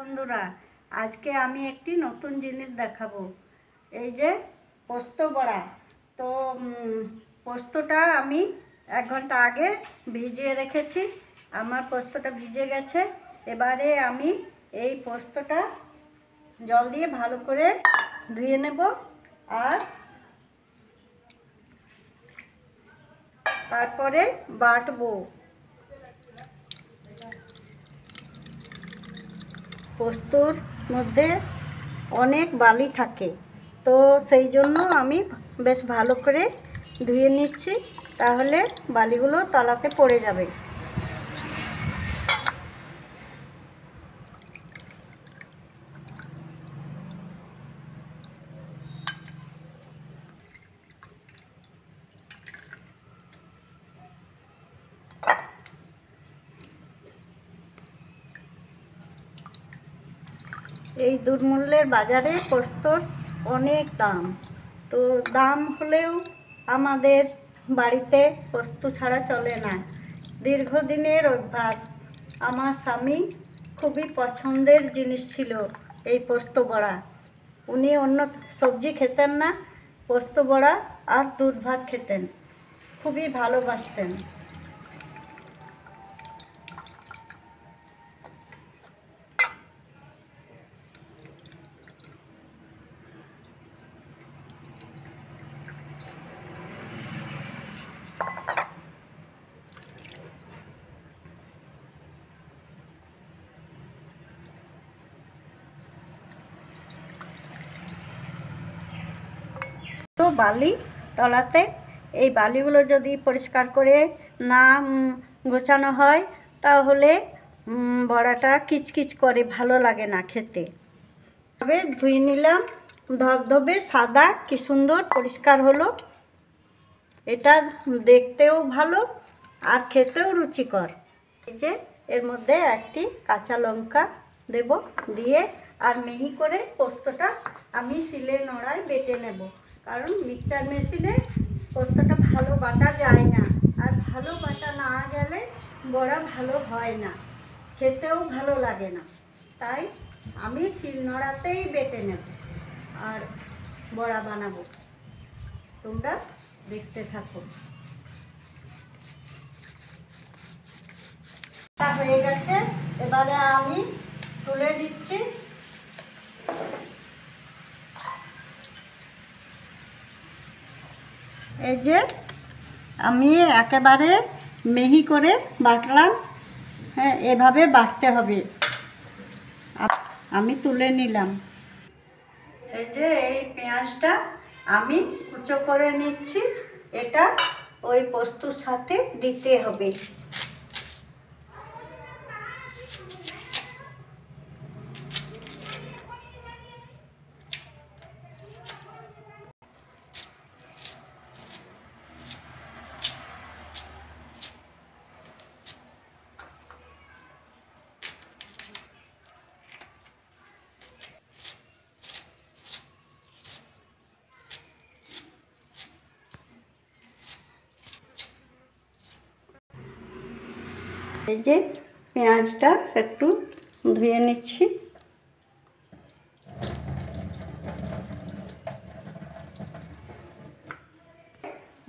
বন্ধুরা, আজকে আমি একটি নতুন জিনিস দেখাবো। এই যে পোস্ত বড়া। তো পোস্তটা আমি 1 ঘন্টা আগে ভিজিয়ে রেখেছি। আমার পোস্তটা ভিজে গেছে। এবারে আমি এই পোস্তটা জল দিয়ে ভালো করে ধুয়ে নেব আর তারপরে বাটবো। পোস্তর মধ্যে অনেক বালি থাকে, তো সেই জন্য আমি বেশ ভালো করে ধুয়ে নিচ্ছি, তাহলে বালিগুলো তলাতে পড়ে যাবে। এই দুর্মূল্যের বাজারে পোস্তর অনেক দাম। তো দাম হলেও আমাদের বাড়িতে পোস্ত ছাড়া চলে না। দীর্ঘদিনের অভ্যাস। আমার স্বামী খুবই পছন্দের জিনিস ছিল এই পোস্ত বড়া। উনি অন্য সবজি খেতেন না, পোস্ত বড়া আর দুধ ভাত খেতেন, খুবই ভালোবাসতেন। তো বালি তলাতে, এই বালিগুলো যদি পরিষ্কার করে না গোছানো হয় তাহলে বড়াটা কিচকিচ করে, ভালো লাগে না খেতে। তবে ধুয়ে নিলাম, ধবধবে সাদা, কি সুন্দর পরিষ্কার হলো। এটা দেখতেও ভালো আর খেতেও রুচিকর। এই যে এর মধ্যে একটি কাঁচা লঙ্কা দেব, দিয়ে আর মিহি করে পোস্তটা আমি শিলে নোড়ায় বেটে নেব, কারণ মিক্সচার মেশিনে পোস্তটা ভালো বাটা যায় না, আর ভালো বাটা না গেলে বড়া ভালো হয় না, খেতেও ভালো লাগে না। তাই আমি শিল নোড়াতেই বেটে নেব আর বড়া বানাবো। তোমরা দেখতে থাকো। হয়ে গেছে, এবারে আমি তুলে দিচ্ছি। এই যে আমি একেবারে মিহি করে বাটলাম। হ্যাঁ, এভাবে বাটতে হবে। আমি তুলে নিলাম। এই যে এই পেঁয়াজটা আমি কুচো করে নিচ্ছি, এটা ওই পোস্তর সাথে দিতে হবে। এই যে পেঁয়াজটা একটু ধুয়ে নিচ্ছি।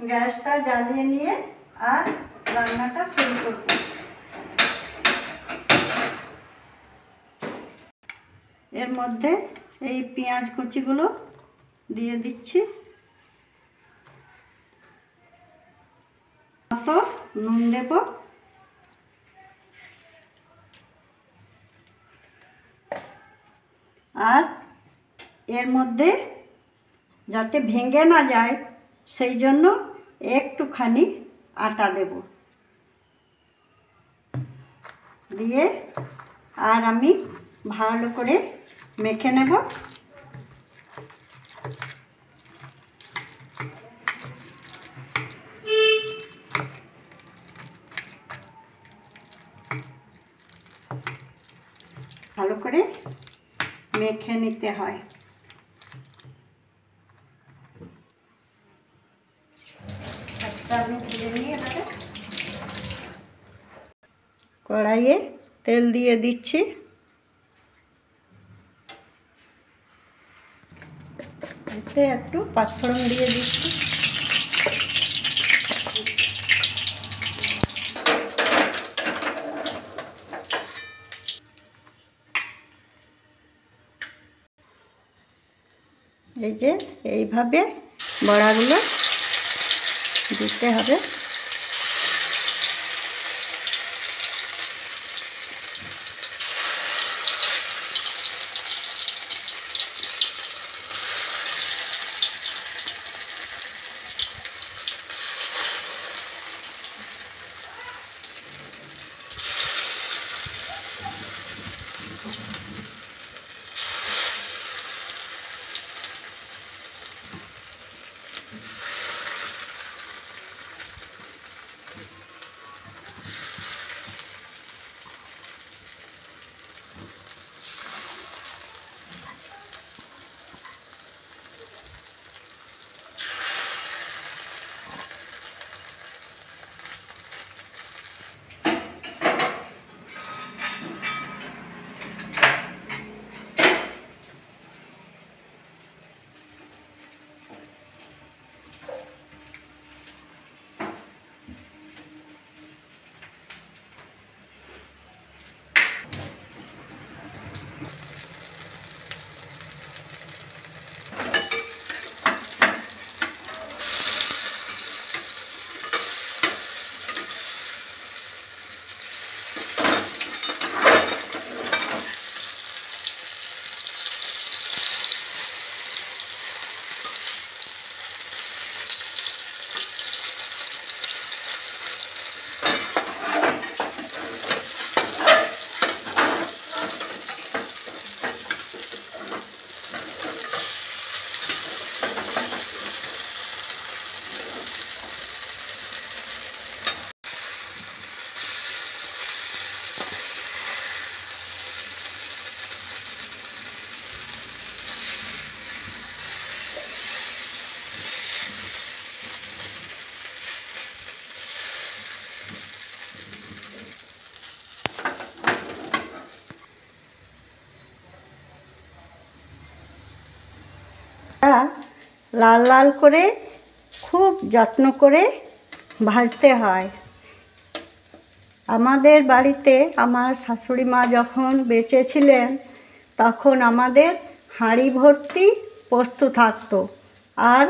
গ্যাসটা জ্বালিয়ে নিয়ে আর রান্নাটা শুরু করব। এর মধ্যে এই পেঁয়াজ কুচিগুলো দিয়ে দিচ্ছি, মতো নুন দেব, আর এর মধ্যে যাতে ভেঙে না যায় সেই জন্য একটুখানি আটা দেব, দিয়ে আর আমি ভালো করে মেখে নেব। ভালো করে মেখে নিতে হয়। আমি তুলে নিয়ে কড়াইয়ে তেল দিয়ে দিচ্ছি। এতে একটু পাঁচফোড়ন দিয়ে দিচ্ছি। এই যে এইভাবে বড়াগুলো দিতে হবে। লাল লাল করে খুব যত্ন করে ভাজতে হয়। আমাদের বাড়িতে আমার শাশুড়ি মা যখন বেঁচে ছিলেন তখন আমাদের হাঁড়ি ভর্তি পোস্ত থাকতো, আর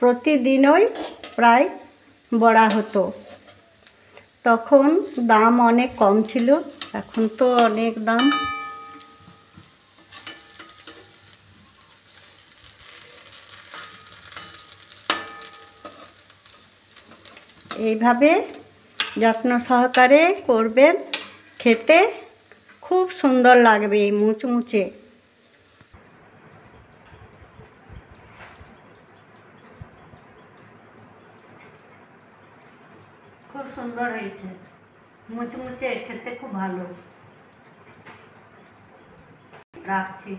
প্রতিদিনই প্রায় বড়া হতো। তখন দাম অনেক কম ছিল, এখন তো অনেক দাম। এইভাবে যত্ন সহকারে করবেন, খেতে খুব সুন্দর লাগবে, মুচমুচে। খুব সুন্দর হয়েছে, মুচমুচে, খেতে খুব ভালো। রাখছি।